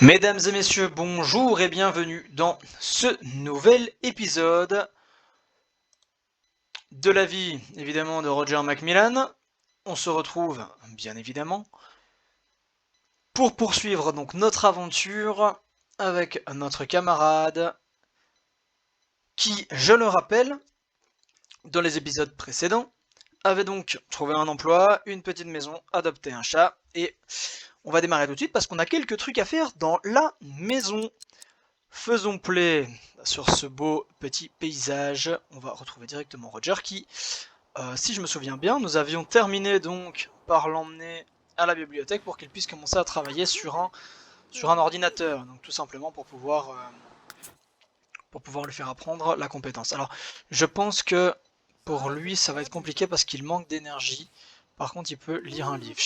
Mesdames et messieurs, bonjour et bienvenue dans ce nouvel épisode de la vie, évidemment, de Roger Macmillan. On se retrouve, bien évidemment, pour poursuivre donc notre aventure avec notre camarade qui, je le rappelle, dans les épisodes précédents, avait donc trouvé un emploi, une petite maison, adopté un chat, et on va démarrer tout de suite parce qu'on a quelques trucs à faire dans la maison. Faisons play sur ce beau petit paysage. On va retrouver directement Roger qui, si je me souviens bien, nous avions terminé donc par l'emmener à la bibliothèque pour qu'il puisse commencer à travailler sur un ordinateur. Donc tout simplement pour pouvoir lui faire apprendre la compétence. Alors je pense que pour lui ça va être compliqué parce qu'il manque d'énergie. Par contre il peut lire un livre.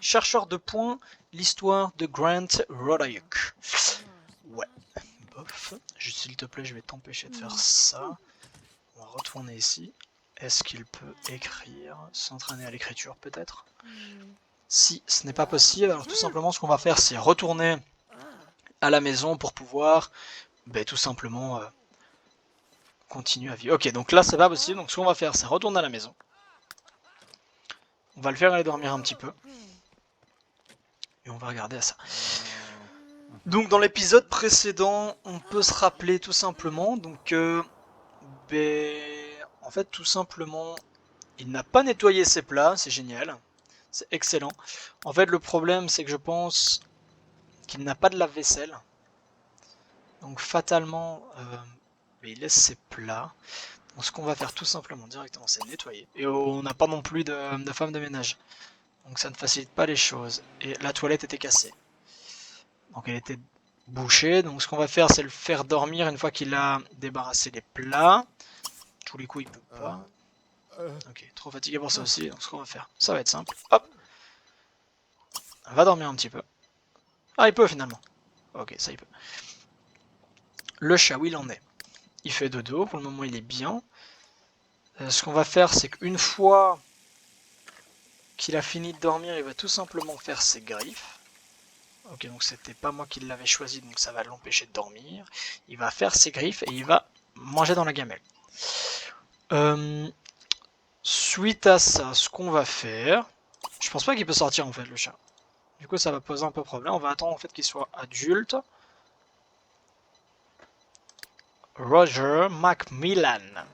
Chercheur de points, l'histoire de Grant Rodayuk. Ouais. Bof. Juste s'il te plaît, je vais t'empêcher de faire ça. On va retourner ici. Est-ce qu'il peut écrire? S'entraîner à l'écriture peut-être? Si ce n'est pas possible, alors tout simplement ce qu'on va faire c'est retourner à la maison pour pouvoir tout simplement continuer à vivre. Ok, donc là c'est pas possible, donc ce qu'on va faire c'est retourner à la maison. On va le faire aller dormir un petit peu. Et on va regarder à ça. Donc dans l'épisode précédent, on peut se rappeler tout simplement, donc en fait tout simplement, il n'a pas nettoyé ses plats, c'est génial, c'est excellent. En fait le problème c'est que je pense qu'il n'a pas de lave-vaisselle, donc fatalement il laisse ses plats. Donc ce qu'on va faire tout simplement directement c'est nettoyer. Et on n'a pas non plus de femme de ménage, donc ça ne facilite pas les choses. Et la toilette était cassée, donc elle était bouchée, donc ce qu'on va faire c'est le faire dormir une fois qu'il a débarrassé les plats. Tous les coups il peut pas. Ok, trop fatigué pour ça aussi, donc ce qu'on va faire, ça va être simple. Hop, va dormir un petit peu. Ah, il peut finalement. Ok, ça il peut. Le chat, où il en est? Il fait dodo, pour le moment il est bien. Ce qu'on va faire, c'est qu'une fois qu'il a fini de dormir, il va tout simplement faire ses griffes. Ok, donc c'était pas moi qui l'avais choisi, donc ça va l'empêcher de dormir. Il va faire ses griffes et il va manger dans la gamelle. Suite à ça, ce qu'on va faire... Je pense pas qu'il peut sortir en fait, le chat. Du coup, ça va poser un peu problème. On va attendre en fait qu'il soit adulte. Roger Macmillan.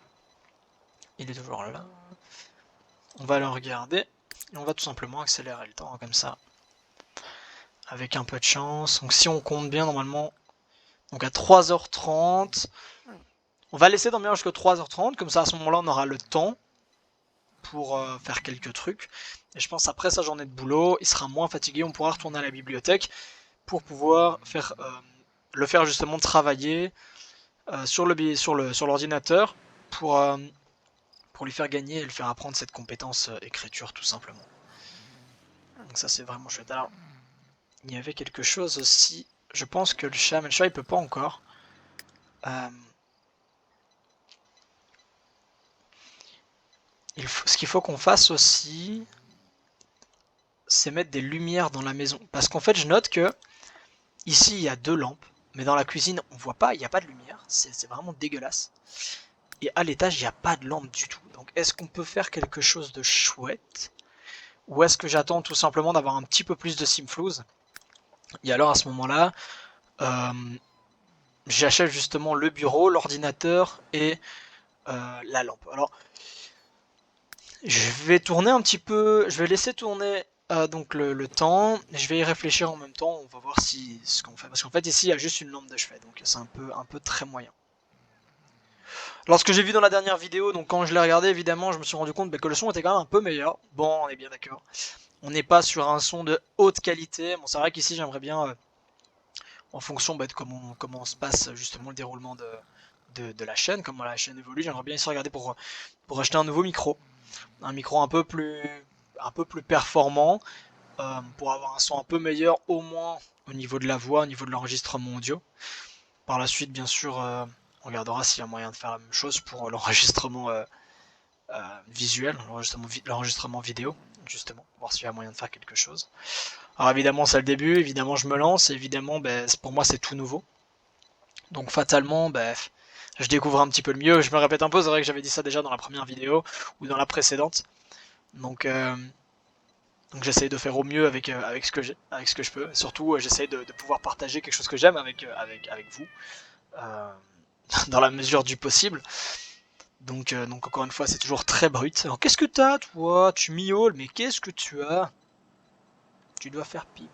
Il est toujours là. On va le regarder. Et on va tout simplement accélérer le temps, hein, comme ça. Avec un peu de chance. Donc si on compte bien, normalement... Donc à 3h30... On va laisser dormir jusqu'à 3h30. Comme ça, à ce moment-là, on aura le temps pour faire quelques trucs. Et je pense après sa journée de boulot, il sera moins fatigué. On pourra retourner à la bibliothèque pour pouvoir le faire justement travailler sur l'ordinateur pour lui faire gagner et lui faire apprendre cette compétence écriture tout simplement. Donc ça c'est vraiment chouette. Alors, il y avait quelque chose aussi, je pense que mais le chat il peut pas encore. Ce qu'il faut qu'on fasse aussi, c'est mettre des lumières dans la maison. Parce qu'en fait je note que ici il y a 2 lampes, mais dans la cuisine on voit pas, il n'y a pas de lumière, c'est vraiment dégueulasse. Et à l'étage il n'y a pas de lampe du tout. Donc est-ce qu'on peut faire quelque chose de chouette? Ou est-ce que j'attends tout simplement d'avoir un petit peu plus de simflouz? Et alors à ce moment-là, j'achète justement le bureau, l'ordinateur et la lampe. Alors, je vais tourner un petit peu, je vais laisser tourner donc le temps, je vais y réfléchir en même temps, on va voir si ce qu'on fait. Parce qu'en fait ici il y a juste une lampe de chevet, donc c'est un peu très moyen. Alors ce que j'ai vu dans la dernière vidéo, donc quand je l'ai regardé évidemment, je me suis rendu compte que le son était quand même un peu meilleur. Bon, on est bien d'accord. On n'est pas sur un son de haute qualité. Bon, c'est vrai qu'ici j'aimerais bien, en fonction de comment se passe justement le déroulement de la chaîne, comment la chaîne évolue, j'aimerais bien essayer de regarder pour acheter un nouveau micro. Un micro un peu plus performant, pour avoir un son un peu meilleur au moins au niveau de la voix, au niveau de l'enregistrement audio. Par la suite, bien sûr, on regardera s'il y a moyen de faire la même chose pour l'enregistrement visuel, l'enregistrement vidéo, justement, voir s'il y a moyen de faire quelque chose. Alors évidemment c'est le début, évidemment je me lance, évidemment pour moi c'est tout nouveau. Donc fatalement, je découvre un petit peu le mieux. Je me répète un peu, c'est vrai que j'avais dit ça déjà dans la première vidéo ou dans la précédente. Donc, euh, donc j'essaye de faire au mieux avec ce que j'ai, avec ce que je peux. Et surtout, j'essaye de pouvoir partager quelque chose que j'aime avec vous, euh, dans la mesure du possible. Donc encore une fois, c'est toujours très brut. Alors qu'est-ce que t'as, toi? Tu miaules, mais qu'est-ce que tu as? Tu dois faire pipi.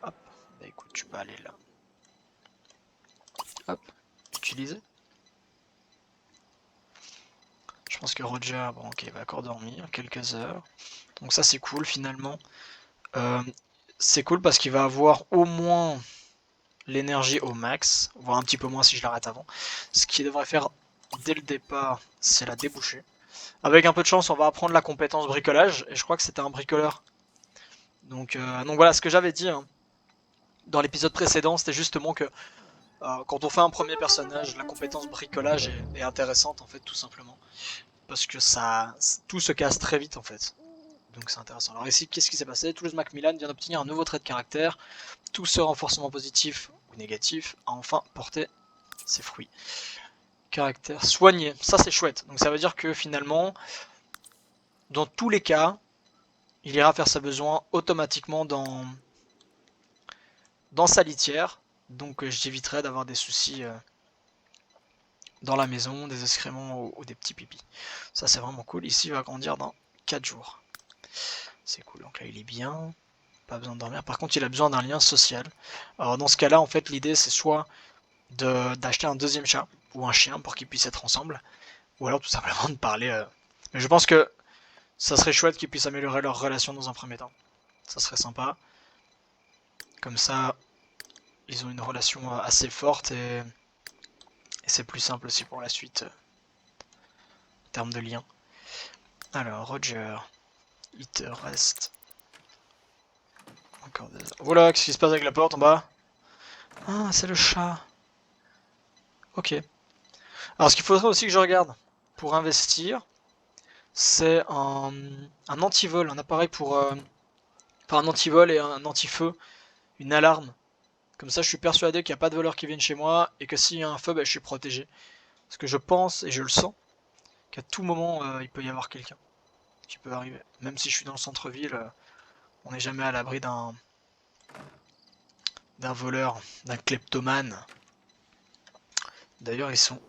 Hop, bah écoute, tu peux aller là. Hop, utiliser. Je pense que Roger, bon ok, il va encore dormir quelques heures. Donc ça c'est cool finalement. Euh, c'est cool parce qu'il va avoir au moins l'énergie au max, voire un petit peu moins si je l'arrête avant. Ce qu'il devrait faire dès le départ, c'est la déboucher. Avec un peu de chance, on va apprendre la compétence bricolage, et je crois que c'était un bricoleur. Donc voilà, ce que j'avais dit hein, dans l'épisode précédent, c'était justement que quand on fait un premier personnage, la compétence bricolage est intéressante en fait, tout simplement. Parce que tout se casse très vite en fait. Donc c'est intéressant. Alors ici, qu'est-ce qui s'est passé? Toulouse Macmillan vient d'obtenir un nouveau trait de caractère. Tout ce renforcement positif ou négatif a enfin porté ses fruits. Caractère soigné, ça c'est chouette. Donc ça veut dire que finalement, dans tous les cas, il ira faire ses besoins automatiquement dans sa litière. Donc j'éviterai d'avoir des soucis dans la maison, des excréments ou des petits pipis. Ça c'est vraiment cool. Ici il va grandir dans 4 jours. C'est cool, donc là il est bien. Pas besoin de dormir. Par contre, il a besoin d'un lien social. Alors dans ce cas-là, en fait, l'idée c'est soit d'acheter un deuxième chat ou un chien pour qu'ils puissent être ensemble, ou alors tout simplement de parler. Mais je pense que ça serait chouette qu'ils puissent améliorer leur relation dans un premier temps. Ça serait sympa. Comme ça, ils ont une relation assez forte et c'est plus simple aussi pour la suite en termes de lien. Alors, Roger, il te reste encore des... Voilà, qu'est-ce qui se passe avec la porte en bas? Ah, c'est le chat. Ok. Alors, ce qu'il faudrait aussi que je regarde pour investir, c'est un antivol, un appareil pour... enfin, un antivol et un anti-feu, une alarme. Comme ça, je suis persuadé qu'il n'y a pas de voleurs qui viennent chez moi et que s'il y a un feu, je suis protégé. Parce que je pense et je le sens qu'à tout moment, il peut y avoir quelqu'un qui peut arriver. Même si je suis dans le centre-ville, on n'est jamais à l'abri d'un voleur, d'un kleptomane. D'ailleurs, ils sont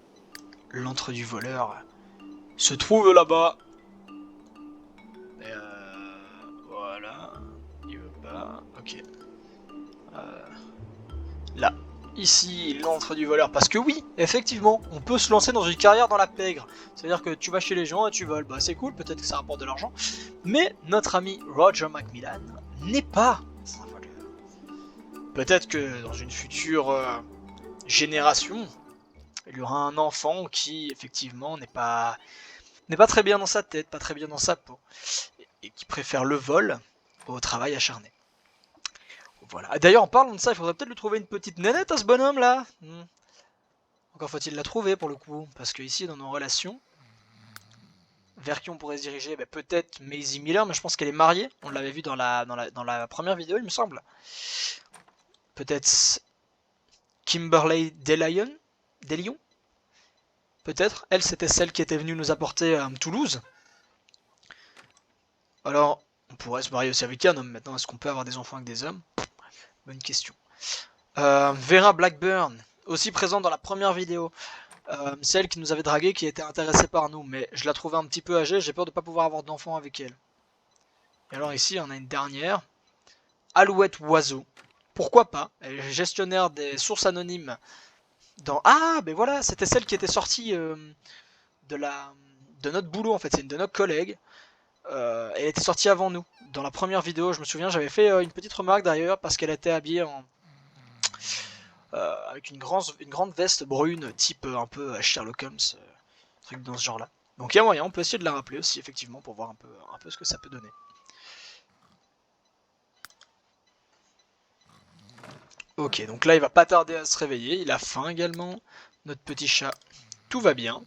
l'antre du voleur se trouve là-bas. Voilà. Il veut pas. Ok. Là. Ici, l'antre du voleur. Parce que oui, effectivement, on peut se lancer dans une carrière dans la pègre. C'est-à-dire que tu vas chez les gens et tu voles. Bah c'est cool, peut-être que ça rapporte de l'argent. Mais notre ami Roger Macmillan n'est pas un voleur. Peut-être que dans une future génération, il y aura un enfant qui, effectivement, n'est pas très bien dans sa tête, pas très bien dans sa peau. Et qui préfère le vol au travail acharné. Voilà. D'ailleurs, en parlant de ça, il faudrait peut-être lui trouver une petite nénette à ce bonhomme là. Encore faut-il la trouver pour le coup, parce que ici dans nos relations, vers qui on pourrait se diriger, peut-être Maisie Miller, mais je pense qu'elle est mariée. On l'avait vu dans la première vidéo, il me semble. Peut-être Kimberly Delion. Peut-être. Elle, c'était celle qui était venue nous apporter à Toulouse. Alors, on pourrait se marier aussi avec un homme maintenant. Est-ce qu'on peut avoir des enfants avec des hommes? Bonne question. Vera Blackburn, aussi présente dans la première vidéo. Celle qui nous avait dragué, qui était intéressée par nous, mais je la trouvais un petit peu âgée, j'ai peur de ne pas pouvoir avoir d'enfant avec elle. Et alors ici, on a une dernière. Alouette Oiseau. Pourquoi pas? Elle est gestionnaire des sources anonymes dans... Ah, ben voilà, c'était celle qui était sortie de notre boulot, en fait, c'est une de nos collègues. Elle était sortie avant nous. Dans la première vidéo, je me souviens, j'avais fait une petite remarque d'ailleurs, parce qu'elle était habillée avec une grande veste brune, type un peu Sherlock Holmes, truc dans ce genre-là. Donc il y a moyen, on peut essayer de la rappeler aussi, effectivement, pour voir un peu ce que ça peut donner. Ok, donc là il va pas tarder à se réveiller, il a faim également, notre petit chat, tout va bien.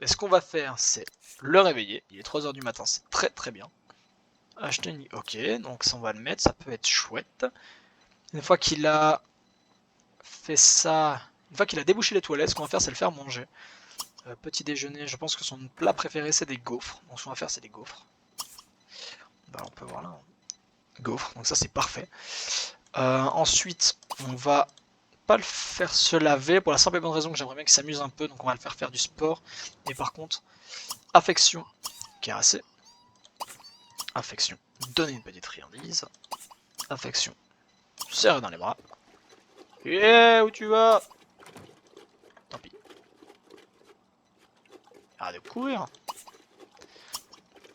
Et ce qu'on va faire, c'est le réveiller, il est 3 h du matin, c'est très très bien. Acheter une... Ok, donc ça on va le mettre, ça peut être chouette. Une fois qu'il a fait ça, une fois qu'il a débouché les toilettes, ce qu'on va faire c'est le faire manger. Petit déjeuner, je pense que son plat préféré c'est des gaufres. Donc ce qu'on va faire c'est des gaufres. Bah, on peut voir là. Gaufres, donc ça c'est parfait. Ensuite, on va pas le faire se laver pour la simple et bonne raison que j'aimerais bien qu'il s'amuse un peu, donc on va le faire faire du sport. Et par contre, affection, caresser. Affection, donner une petite friandise. Affection, serrer dans les bras. Yeah, où tu vas? Tant pis. Arrête de courir.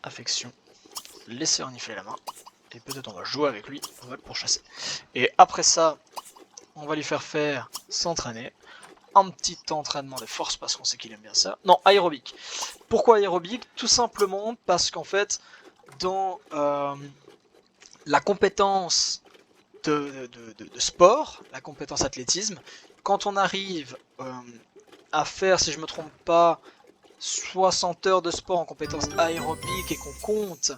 Affection, laisser renifler la main. Et peut-être on va jouer avec lui, on va le pourchasser. Et après ça, on va lui faire s'entraîner. Un petit entraînement de force parce qu'on sait qu'il aime bien ça. Non, aérobic. Pourquoi aérobic? Tout simplement parce qu'en fait, dans la compétence de sport, la compétence athlétisme, quand on arrive à faire, si je me trompe pas, 60 heures de sport en compétence aérobique et qu'on compte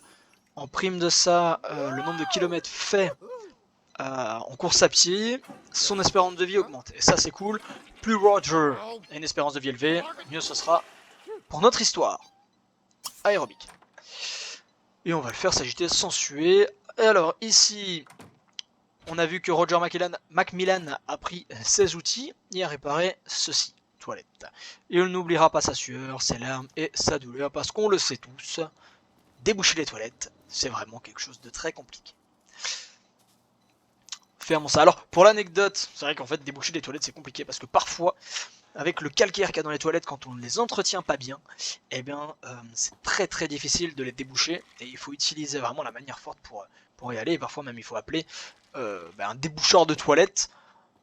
en prime de ça le nombre de kilomètres faits en course à pied, son espérance de vie augmente. Et ça c'est cool. Plus Roger a une espérance de vie élevée, mieux ce sera pour notre histoire. Aérobique. Et on va le faire s'agiter sans suer. Et alors ici, on a vu que Roger Macmillan a pris ses outils et a réparé ceci. Toilette. Et il n'oubliera pas sa sueur, ses larmes et sa douleur parce qu'on le sait tous, déboucher les toilettes, c'est vraiment quelque chose de très compliqué. Fermons ça. Alors, pour l'anecdote, c'est vrai qu'en fait, déboucher les toilettes, c'est compliqué parce que parfois, avec le calcaire qu'il y a dans les toilettes, quand on ne les entretient pas bien, eh bien, c'est très très difficile de les déboucher et il faut utiliser vraiment la manière forte pour y aller. Et parfois, même, il faut appeler un déboucheur de toilette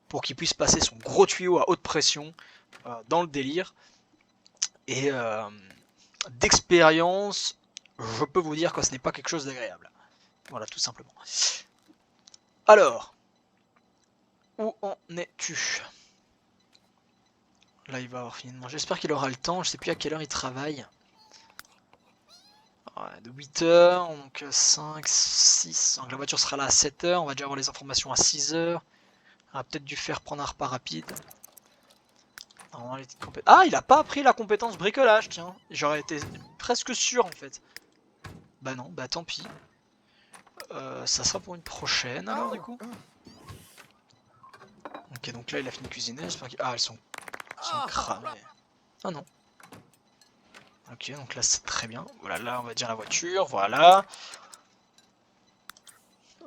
pour qu'il puisse passer son gros tuyau à haute pression dans le délire. Et d'expérience, je peux vous dire que ce n'est pas quelque chose d'agréable. Voilà, tout simplement. Alors, où en es-tu? Là, il va avoir fini de manger. J'espère qu'il aura le temps. Je sais plus à quelle heure il travaille. Ouais, de 8h, donc 5, 6. Donc la voiture sera là à 7h. On va déjà avoir les informations à 6h. On a peut-être dû faire prendre un repas rapide. Ah, il a pas appris la compétence bricolage, tiens. J'aurais été presque sûr en fait. Bah non, bah tant pis. Ça sera pour une prochaine alors du coup. Ok, donc là il a fini de cuisiner. J'espère qu'il... Ah, elles sont cramées. Ah non. Ok, donc là c'est très bien. Voilà, là on va dire la voiture, voilà.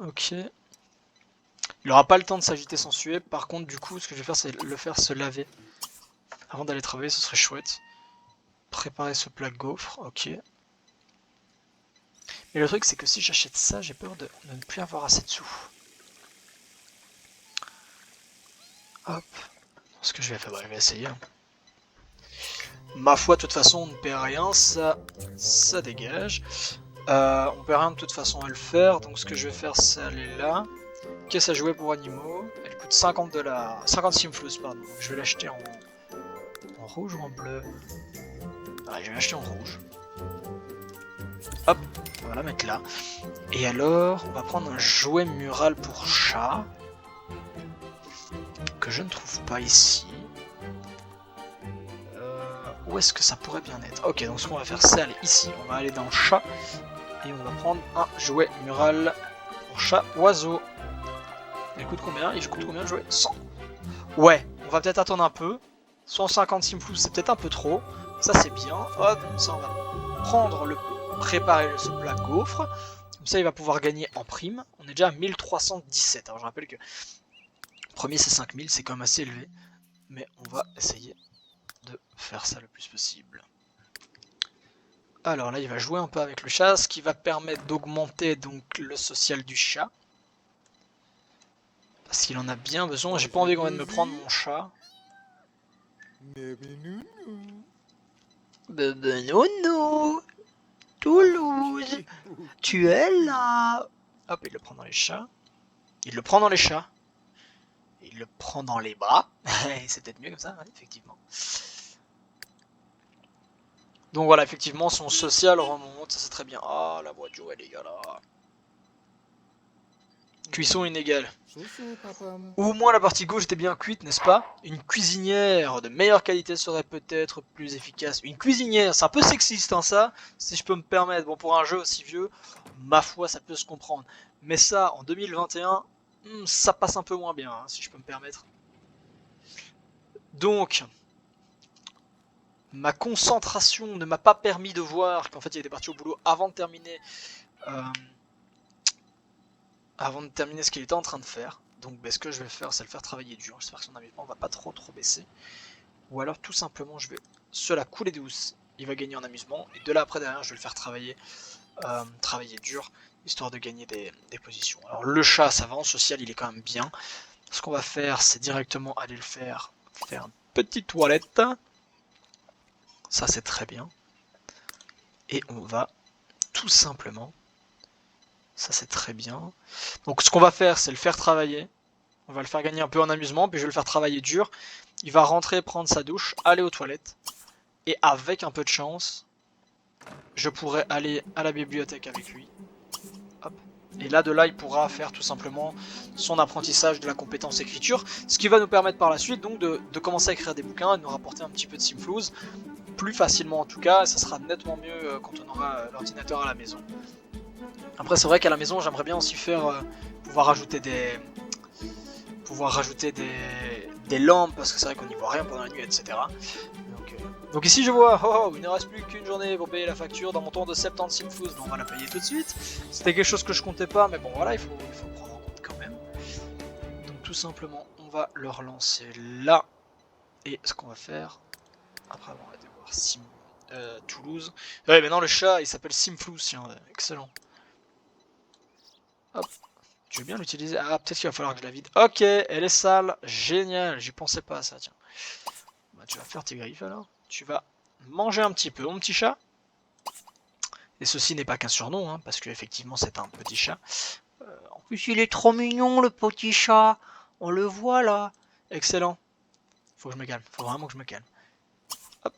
Ok. Il aura pas le temps de s'agiter sans suer. Par contre, du coup, ce que je vais faire, c'est le faire se laver. Avant d'aller travailler, ce serait chouette. Préparer ce plat gaufre, ok. Mais le truc, c'est que si j'achète ça, j'ai peur de ne plus avoir assez de sous. Hop. Ce que je vais faire, bah, je vais essayer. Ma foi, de toute façon, on ne perd rien, ça dégage. On perd rien de toute façon à le faire, donc ce que je vais faire, c'est aller là. Caisse à jouer pour animaux, elle coûte 50$, 50 simflous, pardon. Donc je vais l'acheter en rouge ou en bleu? Ah, je vais l'acheter en rouge. Hop, on va la mettre là. Et alors, on va prendre un jouet mural pour chat. Que je ne trouve pas ici. Où est-ce que ça pourrait bien être? Ok, donc ce qu'on va faire, c'est aller ici. On va aller dans chat. Et on va prendre un jouet mural pour chat oiseau. Il coûte combien? Il coûte combien de jouets? 100. Ouais, on va peut-être attendre un peu. 150 simflous, c'est peut-être un peu trop. Ça, c'est bien. Hop, ça, on va prendre préparer ce plat gaufre. Comme ça, il va pouvoir gagner en prime. On est déjà à 1317. Alors, je rappelle que le premier, c'est 5000. C'est quand même assez élevé. Mais on va essayer de faire ça le plus possible. Alors là, il va jouer un peu avec le chat, ce qui va permettre d'augmenter donc le social du chat. Parce qu'il en a bien besoin. J'ai pas envie qu'on vienne me prendre mon chat. Nounou, Toulouse, tu es là. Hop, il le prend dans les chats. Il le prend dans les chats. Il le prend dans les bras. C'est peut-être mieux comme ça, hein, effectivement. Donc voilà, effectivement, son social remonte. Ça, c'est très bien. Ah, la voiture, elle est là. Cuisson inégale. Ou au moins la partie gauche était bien cuite, n'est-ce pas? Une cuisinière de meilleure qualité serait peut-être plus efficace. Une cuisinière, c'est un peu sexiste hein, ça, si je peux me permettre. Bon, pour un jeu aussi vieux, ma foi, ça peut se comprendre. Mais ça, en 2021, ça passe un peu moins bien, hein, si je peux me permettre. Donc, ma concentration ne m'a pas permis de voir qu'en fait il était parti au boulot avant de terminer ce qu'il était en train de faire. Donc ce que je vais faire, c'est le faire travailler dur. J'espère que son amusement va pas trop baisser. Ou alors tout simplement je vais cela couler douce. Il va gagner en amusement. Et de là après derrière je vais le faire travailler dur. Histoire de gagner des positions. Alors le chat ça va en social, il est quand même bien. Ce qu'on va faire c'est directement aller le faire une petite toilette. Ça c'est très bien. Et on va tout simplement, ça c'est très bien. Donc ce qu'on va faire c'est le faire travailler. On va le faire gagner un peu en amusement, puis je vais le faire travailler dur. Il va rentrer, prendre sa douche, aller aux toilettes. Et avec un peu de chance, je pourrais aller à la bibliothèque avec lui. Hop. Et là, de là, il pourra faire tout simplement son apprentissage de la compétence écriture. Ce qui va nous permettre par la suite donc de commencer à écrire des bouquins et de nous rapporter un petit peu de simflouz. Plus facilement en tout cas, et ça sera nettement mieux quand on aura l'ordinateur à la maison. Après, c'est vrai qu'à la maison, j'aimerais bien aussi faire pouvoir rajouter des lampes, parce que c'est vrai qu'on n'y voit rien pendant la nuit, etc. Donc ici je vois, il ne reste plus qu'une journée pour payer la facture dans mon tour de 70 simflouz, on va la payer tout de suite. C'était quelque chose que je comptais pas, mais bon voilà, il faut prendre en compte quand même. Donc tout simplement, on va le relancer là. Et ce qu'on va faire, après on va devoir Toulouse. Ouais, maintenant le chat il s'appelle Simflouz, tiens, excellent. Hop. Je vais bien l'utiliser. Ah, peut-être qu'il va falloir que je la vide. Ok, elle est sale. Génial. J'y pensais pas à ça, tiens. Bah, tu vas faire tes griffes alors. Tu vas manger un petit peu, mon petit chat. Et ceci n'est pas qu'un surnom, hein, parce qu'effectivement, c'est un petit chat. En plus, il est trop mignon, le petit chat. On le voit là. Excellent. Faut que je me calme. Faut vraiment que je me calme. Hop.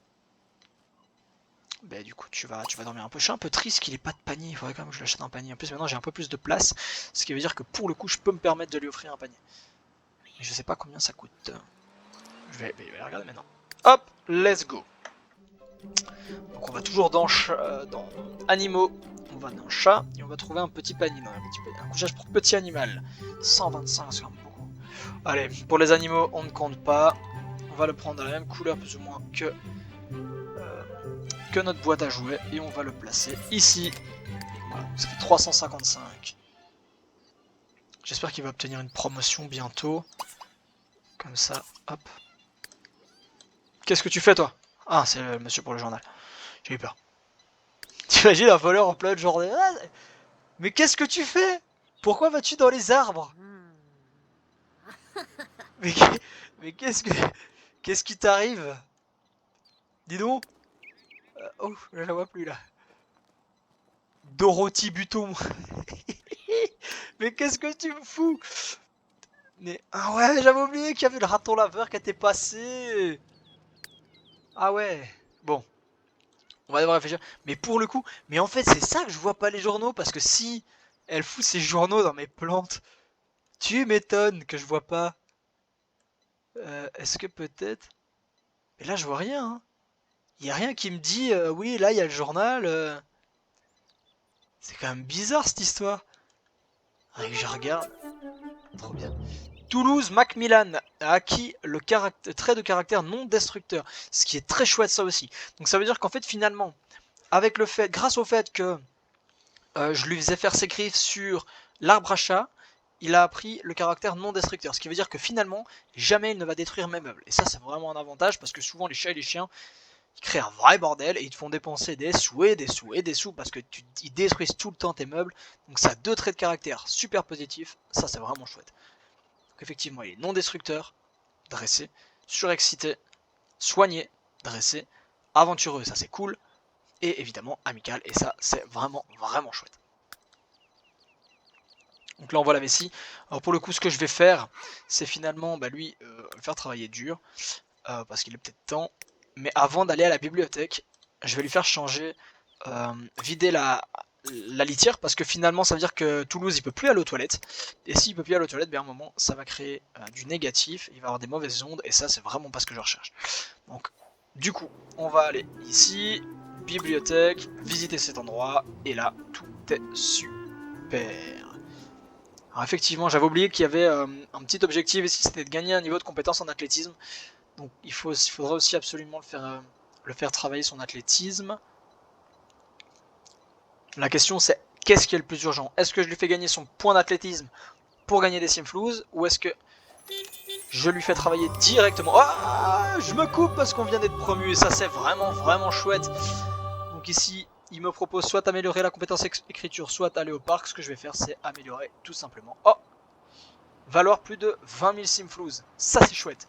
Bah, du coup, tu vas dormir un peu. Je suis un peu triste qu'il ait pas de panier. Il faudrait quand même que je l'achète un panier. En plus, maintenant, j'ai un peu plus de place. Ce qui veut dire que pour le coup, je peux me permettre de lui offrir un panier. Mais je sais pas combien ça coûte. Je vais regarder maintenant. Hop, let's go. Donc on va toujours dans animaux, on va dans chat et on va trouver un petit panier, un couchage pour petit animal. 125, c'est quand même beaucoup. Allez, pour les animaux, on ne compte pas. On va le prendre dans la même couleur plus ou moins que notre boîte à jouets et on va le placer ici. Voilà, ça fait 355. J'espère qu'il va obtenir une promotion bientôt. Comme ça, hop. Qu'est-ce que tu fais toi? Ah, c'est le monsieur pour le journal. J'ai eu peur. T'imagines un voleur en pleine journée? Ah, mais qu'est-ce que tu fais? Pourquoi vas-tu dans les arbres? Mais, mais qu'est-ce qui t'arrive? Dis donc. Oh, je la vois plus là. Dorothy Buton. Mais qu'est-ce que tu me fous? Mais ah ouais, j'avais oublié qu'il y avait le raton laveur qui était passé. Ah ouais. Bon, on va devoir réfléchir. Mais pour le coup, mais en fait c'est ça que je vois pas les journaux parce que si elle fout ses journaux dans mes plantes, tu m'étonnes que je vois pas. Est-ce que peut-être... Mais là je vois rien. Hein. Y a rien qui me dit oui là il y a le journal. C'est quand même bizarre cette histoire. Allez, que je regarde. Trop bien. Toulouse Macmillan a acquis le trait de caractère non destructeur, ce qui est très chouette ça aussi. Donc ça veut dire qu'en fait finalement, avec le fait, grâce au fait que je lui faisais faire ses griffes sur l'arbre à chat, il a appris le caractère non destructeur, ce qui veut dire que finalement, jamais il ne va détruire mes meubles. Et ça c'est vraiment un avantage parce que souvent les chats et les chiens, ils créent un vrai bordel et ils te font dépenser des sous et des sous et des sous parce que ils détruisent tout le temps tes meubles. Donc ça a deux traits de caractère super positifs, ça c'est vraiment chouette. Donc effectivement, il est non destructeur, dressé, surexcité, soigné, dressé, aventureux, ça c'est cool, et évidemment amical, et ça c'est vraiment chouette. Donc là on voit la vessie. Alors pour le coup ce que je vais faire, c'est finalement lui le faire travailler dur, parce qu'il est peut-être temps, mais avant d'aller à la bibliothèque, je vais lui faire changer, vider la litière, parce que finalement ça veut dire que Toulouse il peut plus aller aux toilettes, et s'il peut plus aller aux toilettes, bien à un moment ça va créer du négatif, il va avoir des mauvaises ondes, et ça c'est vraiment pas ce que je recherche. Donc du coup on va aller ici, bibliothèque, visiter cet endroit, et là tout est super. Alors effectivement j'avais oublié qu'il y avait un petit objectif ici, c'était de gagner un niveau de compétence en athlétisme, donc il faudra aussi absolument le faire travailler son athlétisme. La question c'est, qu'est-ce qui est le plus urgent? Est-ce que je lui fais gagner son point d'athlétisme pour gagner des Simflouz, ou est-ce que je lui fais travailler directement? Ah, je me coupe parce qu'on vient d'être promu, et ça c'est vraiment chouette. Donc ici, il me propose soit améliorer la compétence écriture, soit aller au parc. Ce que je vais faire, c'est améliorer tout simplement. Oh, valoir plus de 20 000 Simflouz, ça c'est chouette.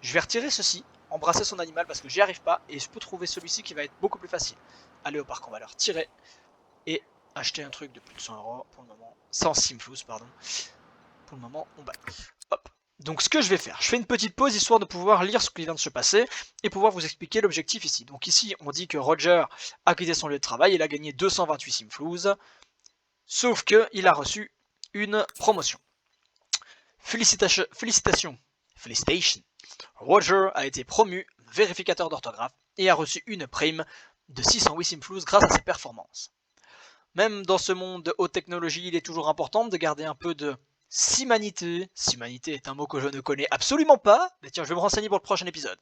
Je vais retirer ceci, embrasser son animal parce que j'y arrive pas, et je peux trouver celui-ci qui va être beaucoup plus facile. Aller au parc, on va le retirer, et acheter un truc de plus de 100 € pour le moment, 100 Simflouz, pardon. Pour le moment, on bat. Hop. Donc ce que je vais faire, je fais une petite pause histoire de pouvoir lire ce qui vient de se passer et pouvoir vous expliquer l'objectif ici. Donc ici, on dit que Roger a quitté son lieu de travail, il a gagné 228 Simflouz, sauf qu'il a reçu une promotion. Félicitations. Roger a été promu vérificateur d'orthographe et a reçu une prime de 608 Simflouz grâce à ses performances. Même dans ce monde de haute technologie, il est toujours important de garder un peu de simanité. Simanité est un mot que je ne connais absolument pas, mais tiens, je vais me renseigner pour le prochain épisode.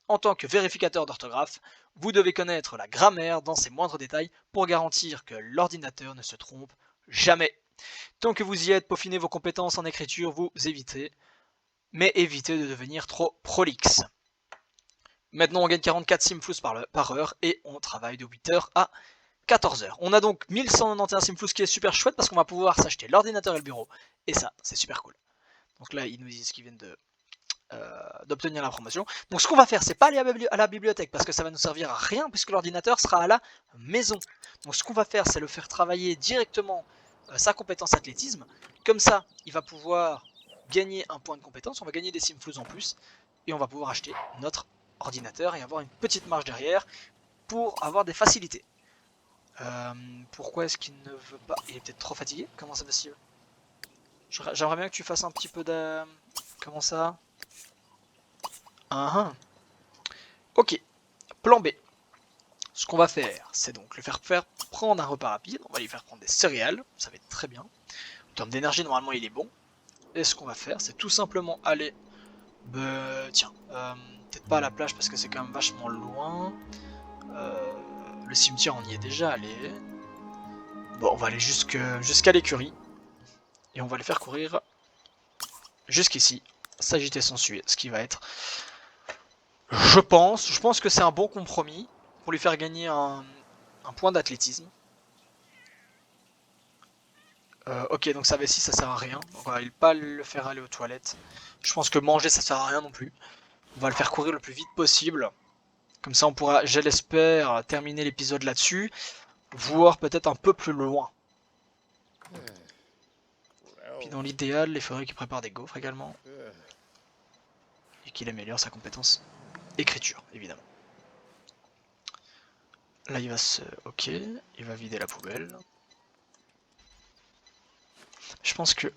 En tant que vérificateur d'orthographe, vous devez connaître la grammaire dans ses moindres détails pour garantir que l'ordinateur ne se trompe jamais. Tant que vous y êtes, peaufinez vos compétences en écriture, vous évitez, mais évitez de devenir trop prolixe. Maintenant, on gagne 44 Simflouz par heure et on travaille de 8h à 14h. On a donc 1191 Simflouz, qui est super chouette parce qu'on va pouvoir s'acheter l'ordinateur et le bureau. Et ça, c'est super cool. Donc là, ils nous disent qu'ils viennent d'obtenir la promotion. Donc ce qu'on va faire, c'est pas aller à la bibliothèque parce que ça va nous servir à rien puisque l'ordinateur sera à la maison. Donc ce qu'on va faire, c'est le faire travailler directement sa compétence athlétisme. Comme ça, il va pouvoir gagner un point de compétence, on va gagner des Simflouz en plus, et on va pouvoir acheter notre ordinateur et avoir une petite marge derrière pour avoir des facilités. Pourquoi est-ce qu'il ne veut pas? Il est peut-être trop fatigué? Comment c'est possible? J'aimerais bien que tu fasses un petit peu de... Comment ça? Ok, plan B. Ce qu'on va faire, c'est donc le faire prendre un repas rapide. On va lui faire prendre des céréales, ça va être très bien. En termes d'énergie, normalement, il est bon. Et ce qu'on va faire, c'est tout simplement aller... tiens, peut-être pas à la plage parce que c'est quand même vachement loin. Le cimetière, on y est déjà allé. Bon, on va aller jusqu'à l'écurie. Et on va le faire courir jusqu'ici, s'agiter sans suer, ce qui va être... Je pense que c'est un bon compromis pour lui faire gagner un point d'athlétisme. Ok, donc sa vessie, ça sert à rien. On va pas le faire aller aux toilettes. Je pense que manger, ça sert à rien non plus. On va le faire courir le plus vite possible. Comme ça, on pourra, je l'espère, terminer l'épisode là-dessus. Voire peut-être un peu plus loin. Puis dans l'idéal, il faudrait qu'il prépare des gaufres également. Et qu'il améliore sa compétence écriture, évidemment. Là, il va se... Ok, il va vider la poubelle. Je pense que...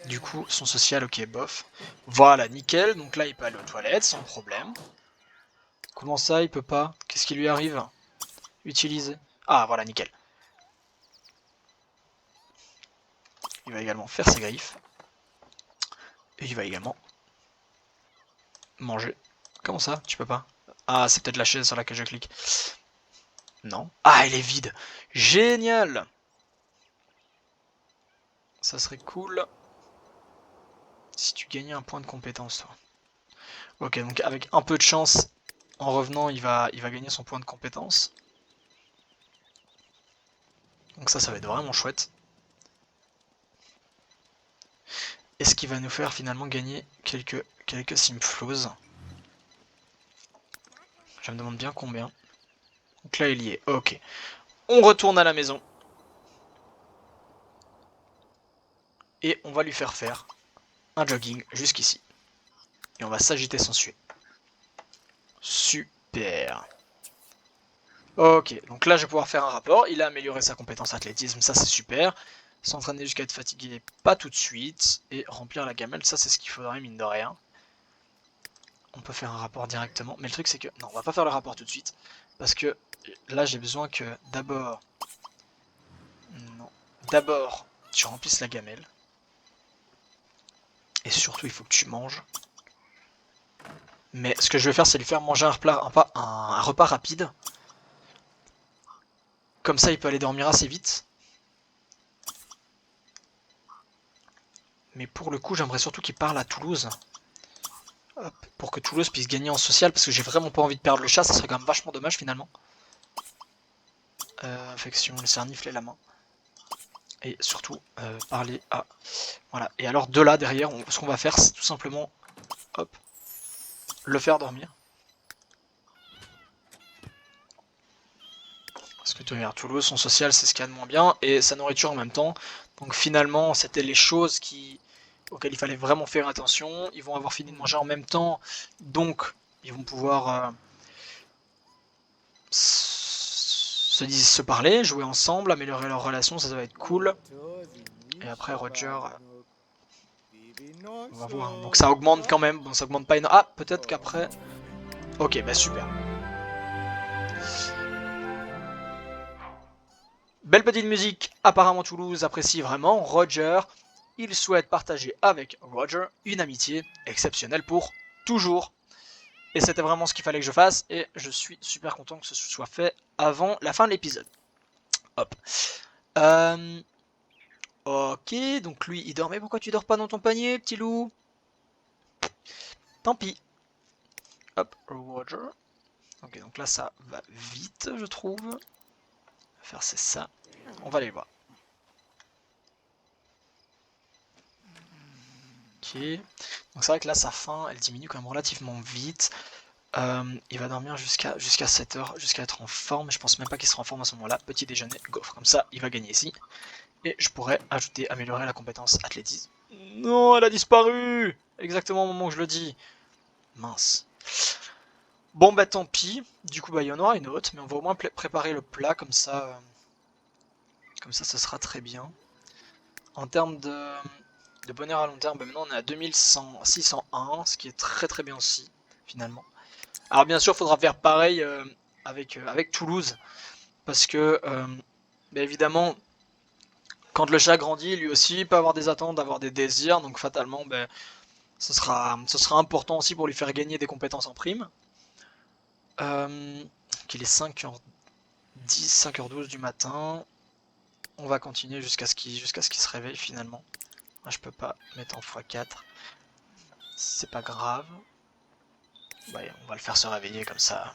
Du coup, son social, ok, bof. Voilà, nickel. Donc là, il peut aller aux toilettes sans problème. Comment ça, il peut pas? Qu'est-ce qui lui arrive? Utiliser. Ah, voilà, nickel. Il va également faire ses griffes. Et il va également manger. Comment ça? Tu peux pas? Ah, c'est peut-être la chaise sur laquelle je clique. Non. Ah, elle est vide. Génial. Ça serait cool si tu gagnais un point de compétence, toi. Ok, donc avec un peu de chance, en revenant, il va gagner son point de compétence. Donc ça va être vraiment chouette. Et ce qui va nous faire finalement gagner quelques Simflouz. Je me demande bien combien. Donc là, il y est. Ok. On retourne à la maison. Et on va lui faire un jogging jusqu'ici. Et on va s'agiter sans suer. Super. Ok, donc là je vais pouvoir faire un rapport. Il a amélioré sa compétence athlétisme, ça c'est super. S'entraîner jusqu'à être fatigué, pas tout de suite. Et remplir la gamelle, ça c'est ce qu'il faudrait mine de rien. On peut faire un rapport directement. Mais le truc c'est que, non, on va pas faire le rapport tout de suite. Parce que là j'ai besoin que d'abord... Non. D'abord, tu remplisses la gamelle. Et surtout, il faut que tu manges. Mais ce que je vais faire, c'est lui faire manger un repas rapide. Comme ça, il peut aller dormir assez vite. Mais pour le coup, j'aimerais surtout qu'il parle à Toulouse. Hop, pour que Toulouse puisse gagner en social, parce que j'ai vraiment pas envie de perdre le chat, ça serait quand même vachement dommage finalement. Infection, le cernifle et la main. Et surtout, parler à... Voilà, et alors de là, derrière, ce qu'on va faire, c'est tout simplement... Hop, le faire dormir. Parce que tenir Toulouse, son social, c'est ce qu'il y a de moins bien, et sa nourriture en même temps. Donc finalement, c'était les choses auxquelles il fallait vraiment faire attention. Ils vont avoir fini de manger en même temps, donc ils vont pouvoir se parler, jouer ensemble, améliorer leur relation, ça va être cool. Et après Roger, on va voir. Donc ça augmente quand même, bon ça augmente pas énormément. Ah, peut-être qu'après... Ok, bah super. Belle petite musique, apparemment Toulouse apprécie vraiment. Roger, il souhaite partager avec Roger une amitié exceptionnelle pour toujours. Et c'était vraiment ce qu'il fallait que je fasse, et je suis super content que ce soit fait avant la fin de l'épisode. Hop. Ok, donc lui il dormait. Pourquoi tu dors pas dans ton panier, petit loup? Tant pis. Hop, Roger. Ok, donc là ça va vite, je trouve. On va faire c'est ça. On va aller voir. Ok. Donc c'est vrai que là sa faim elle diminue quand même relativement vite. Il va dormir jusqu'à 7h, jusqu'à être en forme. Je pense même pas qu'il sera en forme à ce moment-là. Petit déjeuner, gaufre. Comme ça, il va gagner ici. Et je pourrais ajouter, améliorer la compétence athlétisme. Non, elle a disparu. Exactement au moment où je le dis. Mince. Bon bah tant pis. Du coup bah il y en aura une autre, mais on va au moins préparer le plat comme ça. Comme ça, ce sera très bien. En termes de bonheur à long terme, bah maintenant on est à 2601, ce qui est très très bien aussi, finalement. Alors bien sûr, il faudra faire pareil avec Toulouse, parce que, évidemment, quand le chat grandit, lui aussi il peut avoir des attentes, avoir des désirs, donc fatalement, ce sera important aussi pour lui faire gagner des compétences en prime. Qu'il est 5h10, 5h12 du matin. On va continuer jusqu'à ce qu'il se réveille finalement. Moi, je peux pas mettre en x4. C'est pas grave. Bah, on va le faire se réveiller comme ça.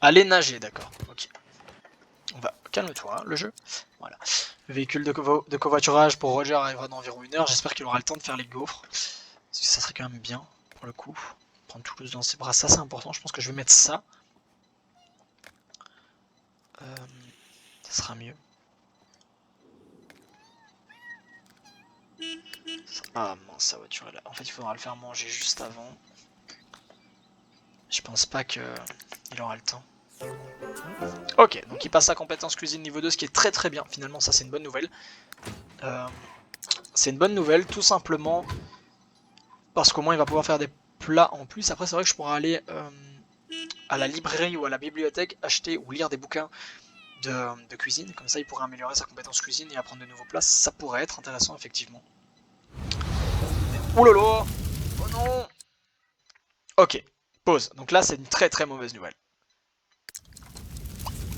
Aller nager, d'accord. Ok. On va... Calme-toi, le jeu. Voilà. Le véhicule de covoiturage pour Roger arrivera dans environ 1 heure. J'espère qu'il aura le temps de faire les gaufres. Parce que ça serait quand même bien, pour le coup. Prendre Toulouse dans ses bras, ça c'est important. Je pense que je vais mettre ça. Ça sera mieux. Ah mince, sa voiture est là. En fait, il faudra le faire manger juste avant. Je pense pas qu'il aura le temps. Ok, donc il passe sa compétence cuisine niveau 2, ce qui est très très bien. Finalement, ça c'est une bonne nouvelle. C'est une bonne nouvelle, tout simplement parce qu'au moins il va pouvoir faire des plats en plus. Après, c'est vrai que je pourrais aller à la librairie ou à la bibliothèque acheter ou lire des bouquins de cuisine. Comme ça, il pourrait améliorer sa compétence cuisine et apprendre de nouveaux plats. Ça pourrait être intéressant, effectivement. Oulolo! Oh non! Ok, pause. Donc là, c'est une très très mauvaise nouvelle.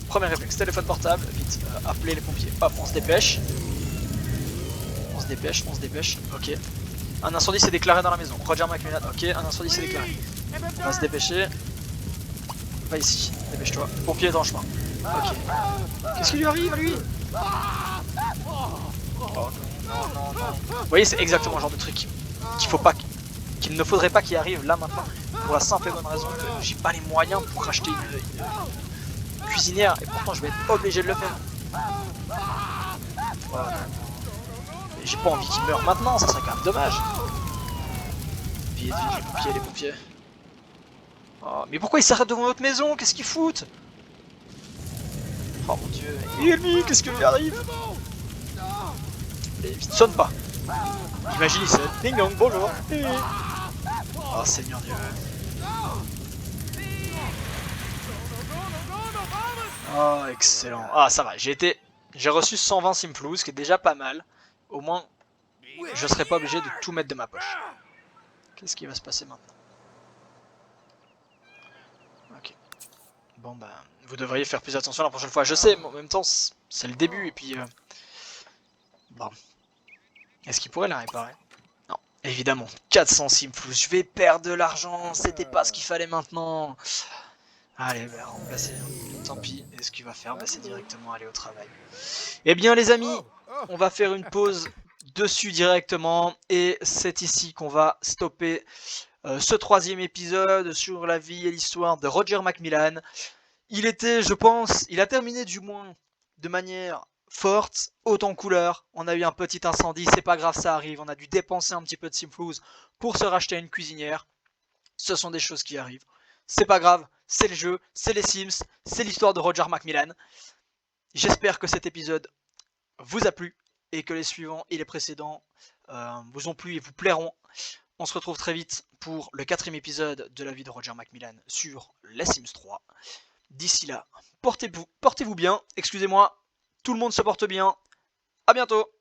Premier réflexe, téléphone portable, vite, appeler les pompiers. Hop, on se dépêche. On se dépêche, ok. Un incendie s'est déclaré dans la maison. Roger McMillan, ok, un incendie s'est déclaré. On va se dépêcher. Va ici, dépêche-toi. Pompier est dans le chemin. Ok. Qu'est-ce qui lui arrive à lui? Oh non, non, non. Vous voyez, c'est exactement le genre de truc qu'il ne faudrait pas qu'il arrive là maintenant. Pour la simple et bonne raison que j'ai pas les moyens pour acheter une cuisinière. Et pourtant, je vais être obligé de le faire. Oh, j'ai pas envie qu'il meure maintenant, ça serait quand même dommage. Vite, vite, les pompiers, les pompiers. Oh, mais pourquoi ils s'arrêtent devant notre maison? Qu'est-ce qu'ils foutent? Oh mon dieu, Amy, qu'est-ce qui lui arrive? Et vite, sonne pas. Imagine, il sonne. Ding dong, bonjour. Oh Seigneur Dieu. Oh, excellent. Ah, ça va, j'ai reçu 120 Simflous, ce qui est déjà pas mal. Au moins, je serai pas obligé de tout mettre de ma poche. Qu'est-ce qui va se passer maintenant? Ok. Bon bah, vous devriez faire plus attention la prochaine fois. Je sais, mais en même temps, c'est le début, et puis... bon. Est-ce qu'il pourrait la réparer? Non. Évidemment, 400 Simflous, je vais perdre de l'argent, c'était pas ce qu'il fallait maintenant. Allez, bah, remplacer. Tant pis, et ce qu'il va faire, bah, c'est directement aller au travail. Eh bien les amis, on va faire une pause dessus directement, et c'est ici qu'on va stopper ce 3e épisode sur la vie et l'histoire de Roger Macmillan. Il était, je pense, il a terminé du moins de manière forte, haute en couleur. On a eu un petit incendie, c'est pas grave, ça arrive. On a dû dépenser un petit peu de Simflous pour se racheter une cuisinière. Ce sont des choses qui arrivent. C'est pas grave, c'est le jeu, c'est les Sims, c'est l'histoire de Roger Macmillan. J'espère que cet épisode vous a plu et que les suivants et les précédents vous ont plu et vous plairont. On se retrouve très vite pour le 4e épisode de la vie de Roger Macmillan sur les Sims 3. D'ici là, portez-vous bien, excusez-moi, tout le monde se porte bien, à bientôt.